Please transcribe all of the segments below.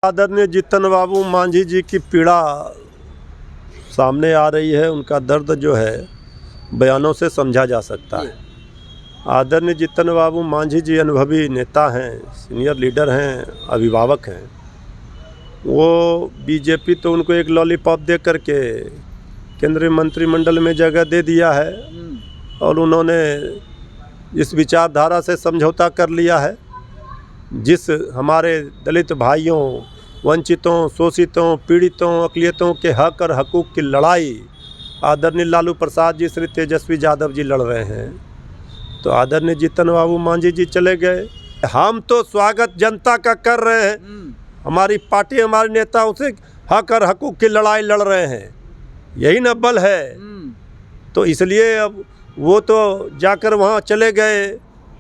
आदरणीय जीतन बाबू मांझी जी की पीड़ा सामने आ रही है। उनका दर्द जो है बयानों से समझा जा सकता है। आदरणीय जीतन बाबू मांझी जी अनुभवी नेता हैं, सीनियर लीडर हैं, अभिभावक हैं। वो बीजेपी तो उनको एक लॉलीपॉप दे करके केंद्रीय मंत्रिमंडल में जगह दे दिया है और उन्होंने इस विचारधारा से समझौता कर लिया है जिस हमारे दलित भाइयों, वंचितों, शोषितों, पीड़ितों, अक़लियतों के हक और हकूक़ की लड़ाई आदरणीय लालू प्रसाद जी, श्री तेजस्वी यादव जी लड़ रहे हैं। तो आदरणीय जीतन बाबू मांझी जी चले गए। हम तो स्वागत जनता का कर रहे हैं। हमारी पार्टी, हमारे नेता उसे हक और हकूक़ की लड़ाई लड़ रहे हैं, यही न बल है। तो इसलिए अब वो तो जाकर वहाँ चले गए।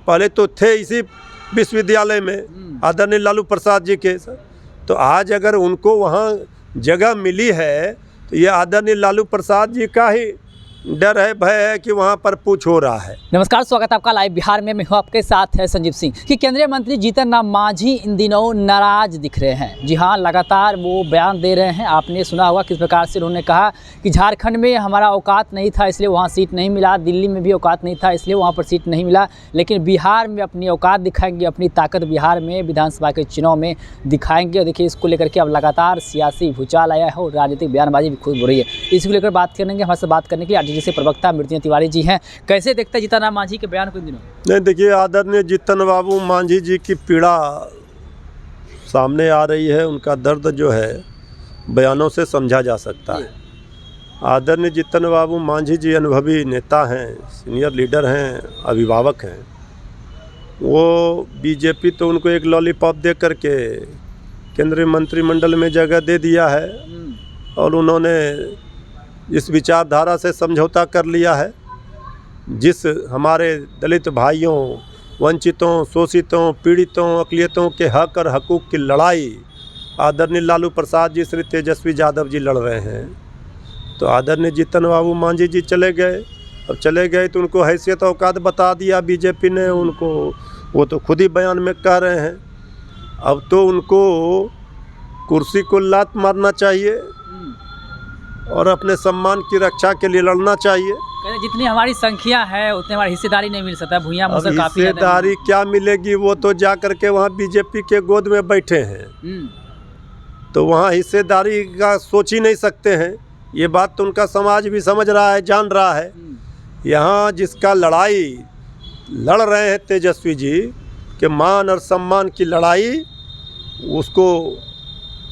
पहले तो थे इसी विश्वविद्यालय में आदरणीय लालू प्रसाद जी के। तो आज अगर उनको वहाँ जगह मिली है तो ये आदरणीय लालू प्रसाद जी का ही डर है, भय है कि वहाँ पर पूछ हो रहा है। नमस्कार, स्वागत है आपका लाइव बिहार में। मैं हूँ आपके साथ है संजीव सिंह। कि केंद्रीय मंत्री जीतन राम मांझी इन दिनों नाराज दिख रहे हैं। जी हाँ, लगातार वो बयान दे रहे हैं। आपने सुना होगा किस प्रकार से उन्होंने कहा कि झारखंड में हमारा औकात नहीं था इसलिए वहाँ सीट नहीं मिला, दिल्ली में भी औकात नहीं था इसलिए वहाँ पर सीट नहीं मिला, लेकिन बिहार में अपनी औकात दिखाएंगे, अपनी ताकत बिहार में विधानसभा के चुनाव में दिखाएंगे। और देखिए, इसको लेकर के अब लगातार सियासी भूचाल आया है और राजनीतिक बयानबाजी भी खूब हो रही है। इसको लेकर बात करेंगे। हमारे से बात करने के लिए जैसे प्रवक्ता मृत्युंजय तिवारी जी हैं। कैसे देखते हैं जीतन राम मांझी के बयान को इन दिनों? नहीं, देखिए, आदरणीय जीतन बाबू मांझी जी की पीड़ा सामने आ रही है। उनका दर्द जो है बयानों से समझा जा सकता है। आदरणीय जीतन बाबू मांझी जी अनुभवी नेता हैं, सीनियर लीडर हैं, अभिभावक हैं। वो बीजेपी तो उनको एक लॉलीपॉप दे करके केंद्रीय मंत्रिमंडल में जगह दे दिया है और उन्होंने इस विचारधारा से समझौता कर लिया है जिस हमारे दलित भाइयों, वंचितों, शोषितों, पीड़ितों, अक़लियतों के हक और हकूक़ की लड़ाई आदरणीय लालू प्रसाद जी, श्री तेजस्वी यादव जी लड़ रहे हैं। तो आदरणीय जीतन बाबू मांझी जी चले गए। अब चले गए तो उनको हैसियत औकात बता दिया बीजेपी ने उनको। वो तो खुद ही बयान में कह रहे हैं। अब तो उनको कुर्सी को लात मारना चाहिए और अपने सम्मान की रक्षा के लिए लड़ना चाहिए। जितनी हमारी संख्या है उतनी हमारी हिस्सेदारी नहीं मिल सकता। भूया मुझसे काफी हिस्सेदारी क्या मिलेगी? वो तो जा करके वहाँ बीजेपी के गोद में बैठे हैं, तो वहाँ हिस्सेदारी का सोच ही नहीं सकते हैं। ये बात तो उनका समाज भी समझ रहा है, जान रहा है। यहाँ जिसका लड़ाई लड़ रहे हैं तेजस्वी जी के मान और सम्मान की लड़ाई, उसको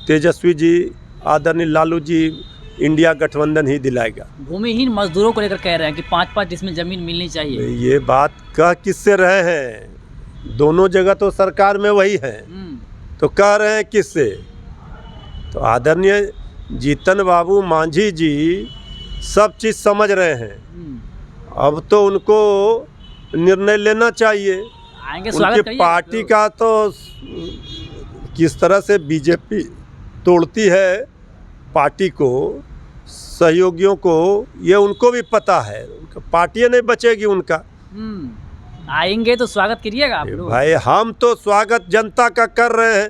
तेजस्वी जी, आदरणीय लालू जी, इंडिया गठबंधन ही दिलाएगा। भूमिहीन मजदूरों को लेकर कह रहे हैं कि 5-5 जिसमें जमीन मिलनी चाहिए। ये बात कह किससे रहे हैं? दोनों जगह तो सरकार में वही है, तो कह रहे हैं किससे? तो आदरणीय जीतन बाबू मांझी जी सब चीज़ समझ रहे हैं। अब तो उनको निर्णय लेना चाहिए। उनकी पार्टी का तो किस तरह से बीजेपी तोड़ती है पार्टी को, सहयोगियों को, ये उनको भी पता है। पार्टी नहीं बचेगी उनका। आएंगे तो स्वागत करिएगा आप लोग। भाई, हम तो स्वागत जनता का कर रहे हैं।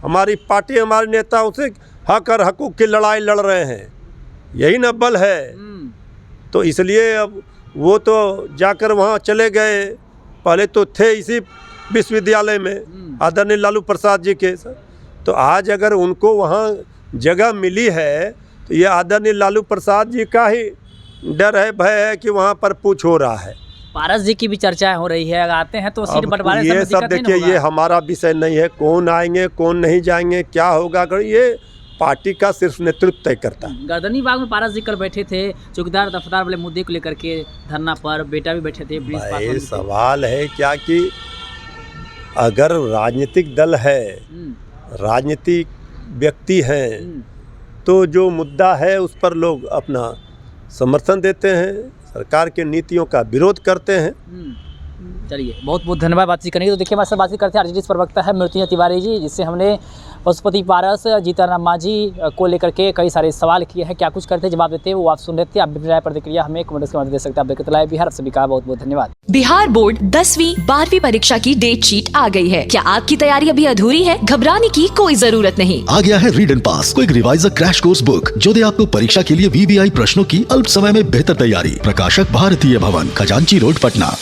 हमारी पार्टी, हमारे नेता उसे हक और हकूक़ की लड़ाई लड़ रहे हैं, यही न बल है। तो इसलिए अब वो तो जाकर वहाँ चले गए। पहले तो थे इसी विश्वविद्यालय में आदरणीय लालू प्रसाद जी के। तो आज अगर उनको वहाँ जगह मिली है तो ये आदरणीय लालू प्रसाद जी का ही डर है, भय है कि वहाँ पर पूछ हो रहा है। पारस जी की भी चर्चाएं हो रही है, अगर आते हैं तो सीट बंटवारे से ये सब देखिए, ये हमारा विषय नहीं है। कौन आएंगे, कौन नहीं जाएंगे, क्या होगा, अगर ये पार्टी का सिर्फ नेतृत्व तय करता है। गर्दनी बाग में पारस जी कल बैठे थे, चौकीदार दफ्तर वाले मुद्दे को लेकर के धरना पर। बेटा भी बैठे थे। भाई, सवाल है क्या कि अगर राजनीतिक दल है, राजनीतिक व्यक्ति हैं, तो जो मुद्दा है उस पर लोग अपना समर्थन देते हैं, सरकार के नीतियों का विरोध करते हैं। चलिए बहुत बहुत धन्यवाद बातचीत करने की। तो देखिए हमारे साथ बातचीत करते हैं आरजेडी प्रवक्ता है मृत्युंजय तिवारी जी, जिससे हमने पशुपति पारस जीतन राम मांझी को लेकर के कई सारे सवाल किए हैं। क्या कुछ करते जवाब देते हैं वो आप सुन रहे थे। आप भी राय प्रतिक्रिया हमें कमेंट्स के माध्यम दे सकते हैं। आप देखते लाइव बिहार, सभी का बहुत बहुत धन्यवाद। बिहार बोर्ड 10वीं 12वीं परीक्षा की डेट शीट आ गई है। क्या आपकी तैयारी अभी अधूरी है? घबराने की कोई जरूरत नहीं। आ गया है read and pass quick reviser crash course book, जो दे आपको परीक्षा के लिए VVI प्रश्नों की अल्प समय में बेहतर तैयारी। प्रकाशक भारतीय भवन, खजांची रोड, पटना।